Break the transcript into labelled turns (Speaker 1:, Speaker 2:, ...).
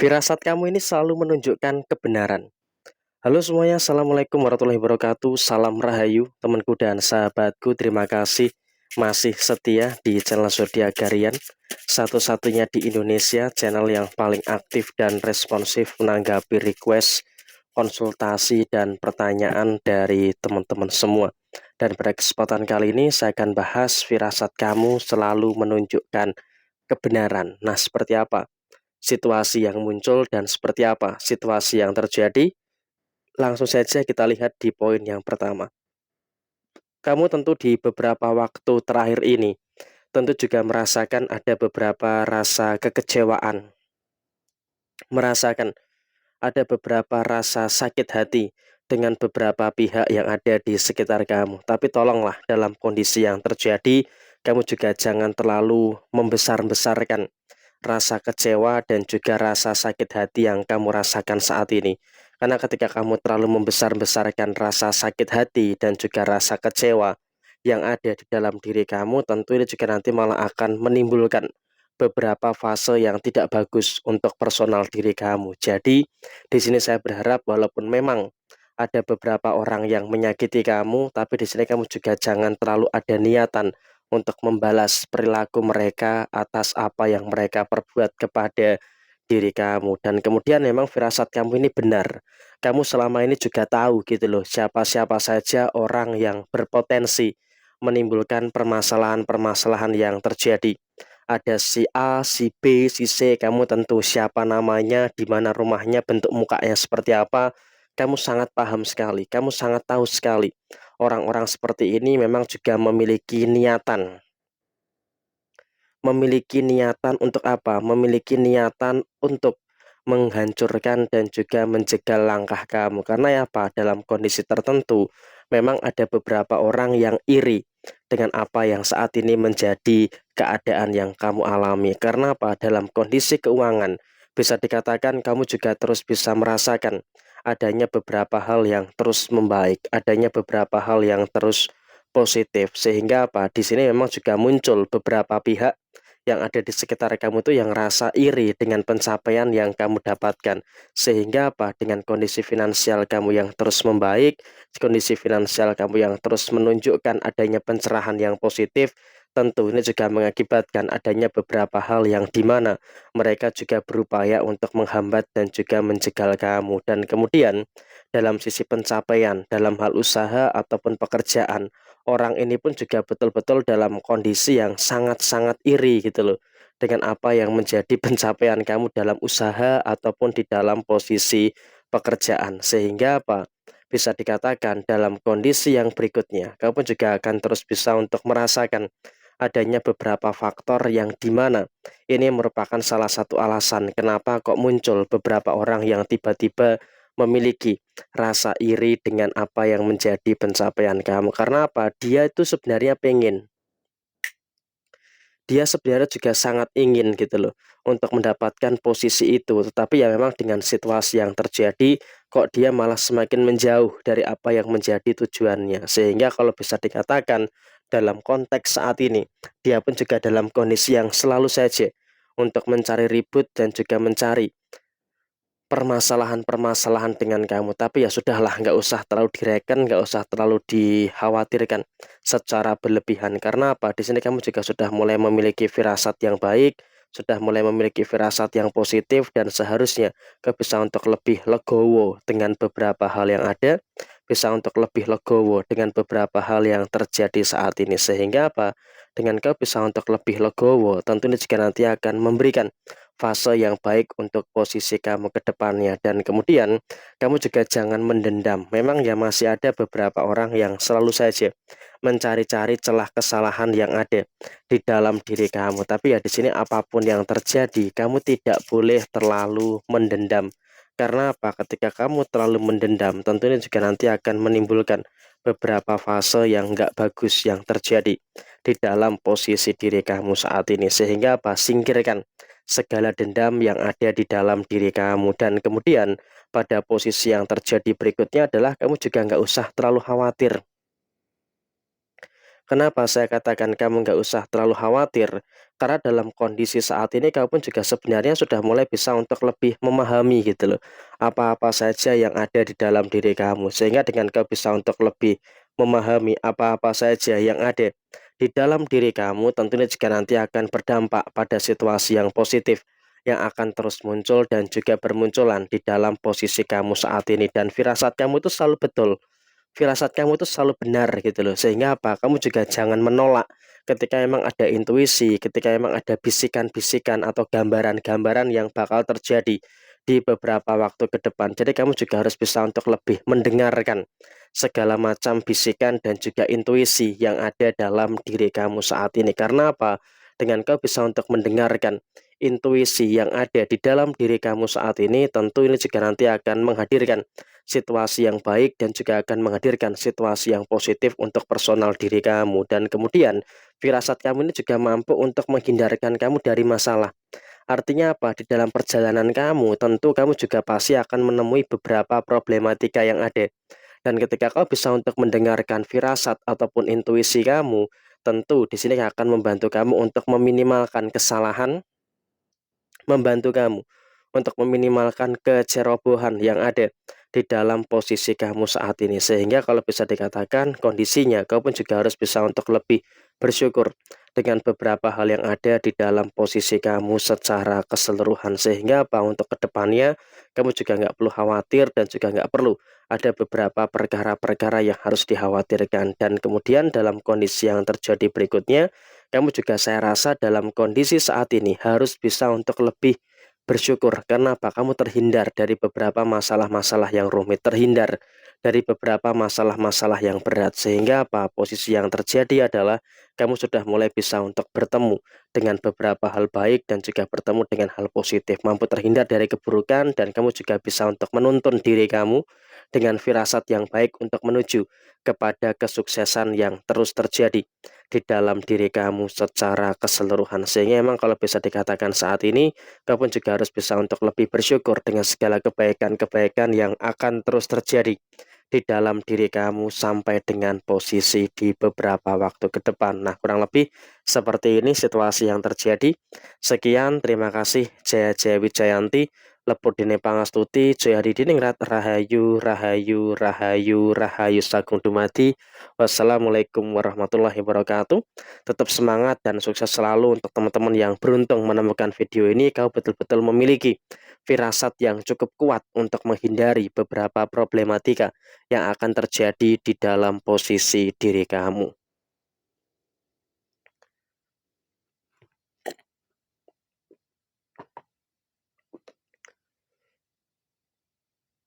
Speaker 1: Firasat kamu ini selalu menunjukkan kebenaran. Halo semuanya, Assalamualaikum warahmatullahi wabarakatuh. Salam Rahayu, temanku dan sahabatku. Terima kasih masih setia di channel Zodiak Harian, satu-satunya di Indonesia, channel yang paling aktif dan responsif menanggapi request, konsultasi, dan pertanyaan dari teman-teman semua. Dan pada kesempatan kali ini saya akan bahas firasat kamu selalu menunjukkan kebenaran. Nah, seperti apa situasi yang muncul dan seperti apa situasi yang terjadi? Langsung saja kita lihat di poin yang pertama. Kamu tentu di beberapa waktu terakhir ini tentu juga merasakan ada beberapa rasa kekecewaan, merasakan ada beberapa rasa sakit hati dengan beberapa pihak yang ada di sekitar kamu. Tapi tolonglah, dalam kondisi yang terjadi, kamu juga jangan terlalu membesar-besarkan rasa kecewa dan juga rasa sakit hati yang kamu rasakan saat ini. Karena ketika kamu terlalu membesar-besarkan rasa sakit hati dan juga rasa kecewa yang ada di dalam diri kamu, tentu ini juga nanti malah akan menimbulkan beberapa fase yang tidak bagus untuk personal diri kamu. Jadi, di sini saya berharap walaupun memang ada beberapa orang yang menyakiti kamu, tapi di sini kamu juga jangan terlalu ada niatan untuk membalas perilaku mereka atas apa yang mereka perbuat kepada diri kamu. Dan kemudian memang firasat kamu ini benar. Kamu selama ini juga tahu gitu loh, siapa-siapa saja orang yang berpotensi menimbulkan permasalahan-permasalahan yang terjadi. Ada si A, si B, si C, kamu tentu siapa namanya, di mana rumahnya, bentuk mukanya seperti apa. Kamu sangat paham sekali, kamu sangat tahu sekali. Orang-orang seperti ini memang juga memiliki niatan untuk apa? Memiliki niatan untuk menghancurkan dan juga menjegal langkah kamu. Karena ya apa? Dalam kondisi tertentu, memang ada beberapa orang yang iri dengan apa yang saat ini menjadi keadaan yang kamu alami. Karena apa? Dalam kondisi keuangan, bisa dikatakan kamu juga terus bisa merasakan adanya beberapa hal yang terus membaik, adanya beberapa hal yang terus positif. Sehingga apa? Di sini memang juga muncul beberapa pihak yang ada di sekitar kamu tuh yang rasa iri dengan pencapaian yang kamu dapatkan. Sehingga apa? Dengan kondisi finansial kamu yang terus membaik, kondisi finansial kamu yang terus menunjukkan adanya pencerahan yang positif, tentu ini juga mengakibatkan adanya beberapa hal yang dimana mereka juga berupaya untuk menghambat dan juga menjegal kamu. Dan kemudian dalam sisi pencapaian, dalam hal usaha ataupun pekerjaan, orang ini pun juga betul-betul dalam kondisi yang sangat-sangat iri gitu loh, dengan apa yang menjadi pencapaian kamu dalam usaha ataupun di dalam posisi pekerjaan. Sehingga apa? Bisa dikatakan dalam kondisi yang berikutnya, kamu juga akan terus bisa untuk merasakan adanya beberapa faktor yang dimana ini merupakan salah satu alasan kenapa kok muncul beberapa orang yang tiba-tiba memiliki rasa iri dengan apa yang menjadi pencapaian kamu. Karena apa? Dia sebenarnya juga sangat ingin gitu loh untuk mendapatkan posisi itu, tetapi ya memang dengan situasi yang terjadi kok dia malah semakin menjauh dari apa yang menjadi tujuannya. Sehingga kalau bisa dikatakan dalam konteks saat ini, dia pun juga dalam kondisi yang selalu saja untuk mencari ribut dan juga mencari permasalahan-permasalahan dengan kamu. Tapi ya sudahlah, nggak usah terlalu direken, nggak usah terlalu dikhawatirkan secara berlebihan. Karena apa? Di sini kamu juga sudah mulai memiliki firasat yang baik, sudah mulai memiliki firasat yang positif, dan seharusnya kau bisa untuk lebih legowo dengan beberapa hal yang ada, bisa untuk lebih legowo dengan beberapa hal yang terjadi saat ini. Sehingga apa? Dengan kau bisa untuk lebih legowo, tentu ini juga nanti akan memberikan fase yang baik untuk posisi kamu ke depannya. Dan kemudian kamu juga jangan mendendam. Memang ya masih ada beberapa orang yang selalu saja mencari-cari celah kesalahan yang ada di dalam diri kamu. Tapi ya di sini apapun yang terjadi, kamu tidak boleh terlalu mendendam. Karena apa? Ketika kamu terlalu mendendam, tentunya juga nanti akan menimbulkan beberapa fase yang nggak bagus yang terjadi di dalam posisi diri kamu saat ini. Sehingga apa? Singkirkan segala dendam yang ada di dalam diri kamu. Dan kemudian pada posisi yang terjadi berikutnya adalah kamu juga nggak usah terlalu khawatir. Kenapa saya katakan kamu nggak usah terlalu khawatir? Karena dalam kondisi saat ini kamu pun juga sebenarnya sudah mulai bisa untuk lebih memahami gitu loh, apa-apa saja yang ada di dalam diri kamu. Sehingga dengan kau bisa untuk lebih memahami apa-apa saja yang ada di dalam diri kamu, tentunya juga nanti akan berdampak pada situasi yang positif yang akan terus muncul dan juga bermunculan di dalam posisi kamu saat ini. Dan firasat kamu itu selalu betul, firasat kamu itu selalu benar gitu loh. Sehingga apa? Kamu juga jangan menolak ketika memang ada intuisi, ketika memang ada bisikan-bisikan atau gambaran-gambaran yang bakal terjadi di beberapa waktu ke depan. Jadi kamu juga harus bisa untuk lebih mendengarkan segala macam bisikan dan juga intuisi yang ada dalam diri kamu saat ini. Karena apa? Dengan kau bisa untuk mendengarkan intuisi yang ada di dalam diri kamu saat ini, tentu ini juga nanti akan menghadirkan situasi yang baik dan juga akan menghadirkan situasi yang positif untuk personal diri kamu. Dan kemudian firasat kamu ini juga mampu untuk menghindarkan kamu dari masalah. Artinya apa? Di dalam perjalanan kamu tentu kamu juga pasti akan menemui beberapa problematika yang ada. Dan ketika kau bisa untuk mendengarkan firasat ataupun intuisi kamu, tentu di sini akan membantu kamu untuk meminimalkan kesalahan, membantu kamu untuk meminimalkan kecerobohan yang ada di dalam posisi kamu saat ini. Sehingga kalau bisa dikatakan kondisinya kau pun juga harus bisa untuk lebih bersyukur dengan beberapa hal yang ada di dalam posisi kamu secara keseluruhan. Sehingga apa, untuk kedepannya kamu juga nggak perlu khawatir dan juga nggak perlu ada beberapa perkara-perkara yang harus dikhawatirkan. Dan kemudian dalam kondisi yang terjadi berikutnya, kamu juga saya rasa dalam kondisi saat ini harus bisa untuk lebih bersyukur. Karena apa? Kamu terhindar dari beberapa masalah-masalah yang rumit, terhindar dari beberapa masalah-masalah yang berat. Sehingga apa? Posisi yang terjadi adalah kamu sudah mulai bisa untuk bertemu dengan beberapa hal baik dan juga bertemu dengan hal positif, mampu terhindar dari keburukan, dan kamu juga bisa untuk menuntun diri kamu dengan firasat yang baik untuk menuju kepada kesuksesan yang terus terjadi di dalam diri kamu secara keseluruhan. Sehingga memang kalau bisa dikatakan saat ini kamu juga harus bisa untuk lebih bersyukur dengan segala kebaikan-kebaikan yang akan terus terjadi di dalam diri kamu sampai dengan posisi di beberapa waktu ke depan. Nah, kurang lebih seperti ini situasi yang terjadi. Sekian, terima kasih. Jaya Jaya Wijayanti, Leput Dene Pangastuti, Jaya Hadidiningrat, Rahayu, Rahayu, Rahayu, Rahayu Sagung Dumadi. Wassalamualaikum warahmatullahi wabarakatuh. Tetap semangat dan sukses selalu untuk teman-teman yang beruntung menemukan video ini. Kau betul-betul memiliki firasat yang cukup kuat untuk menghindari beberapa problematika yang akan terjadi di dalam posisi diri kamu.